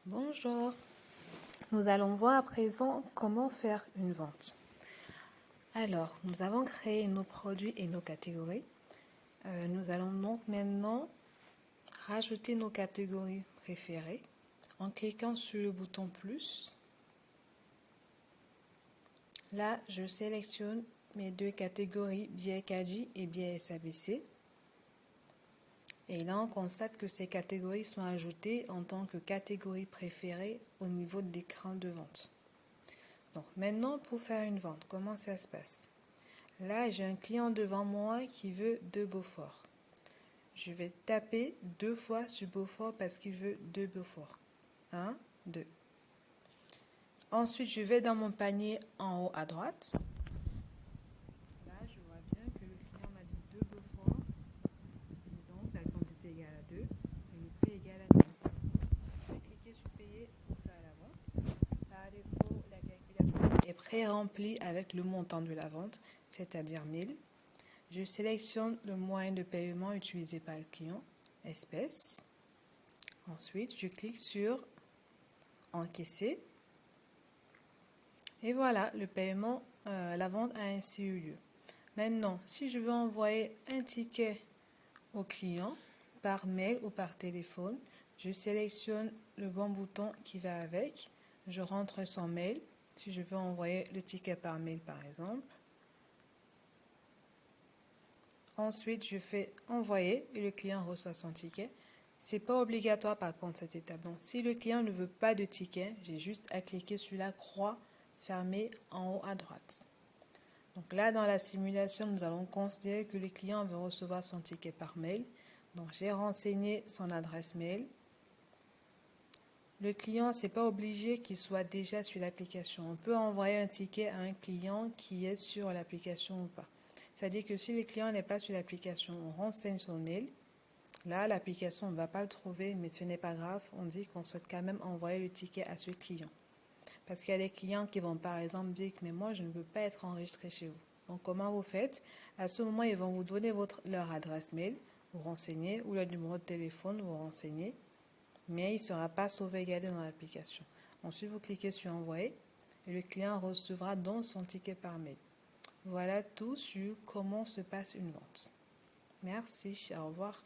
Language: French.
Bonjour, nous allons voir à présent comment faire une vente. Alors, nous avons créé nos produits et nos catégories. Nous allons donc maintenant rajouter nos catégories préférées en cliquant sur le bouton plus. Là, je sélectionne mes deux catégories biais Kaji et biais SABC. Et là, on constate que ces catégories sont ajoutées en tant que catégories préférées au niveau de l'écran de vente. Donc maintenant, pour faire une vente, comment ça se passe? Là, j'ai un client devant moi qui veut 2 Beaufort. Je vais taper 2 fois sur Beaufort parce qu'il veut 2 Beaufort. 1, 2. Ensuite, je vais dans mon panier en haut à droite. Là, je vois bien que le client m'a dit 2 Beaufort. Et donc, la quantité égale à 2 et le prix égal à 1000. Je vais cliquer sur payer pour faire la vente. Par défaut, la calculatrice est pré-remplie avec le montant de la vente, c'est-à-dire 1000. Je sélectionne le moyen de paiement utilisé par le client, espèces. Ensuite, je clique sur encaisser. Et voilà, le paiement, la vente a ainsi eu lieu. Maintenant, si je veux envoyer un ticket au client par mail ou par téléphone, je sélectionne le bon bouton qui va avec. Je rentre son mail, si je veux envoyer le ticket par mail par exemple. Ensuite, je fais envoyer et le client reçoit son ticket. C'est pas obligatoire par contre cette étape. Donc, si le client ne veut pas de ticket, j'ai juste à cliquer sur la croix fermée en haut à droite. Donc là, dans la simulation, nous allons considérer que le client veut recevoir son ticket par mail. Donc, j'ai renseigné son adresse mail. Le client, c'est pas obligé qu'il soit déjà sur l'application. On peut envoyer un ticket à un client qui est sur l'application ou pas. C'est-à-dire que si le client n'est pas sur l'application, on renseigne son mail. Là, l'application ne va pas le trouver, mais ce n'est pas grave. On dit qu'on souhaite quand même envoyer le ticket à ce client. Parce qu'il y a des clients qui vont par exemple dire que mais moi, je ne veux pas être enregistré chez vous. Donc, comment vous faites? À ce moment, ils vont vous donner leur adresse mail, vous renseignez, ou leur numéro de téléphone, vous renseignez, mais il ne sera pas sauvegardé dans l'application. Ensuite, vous cliquez sur envoyer et le client recevra donc son ticket par mail. Voilà tout sur comment se passe une vente. Merci, au revoir.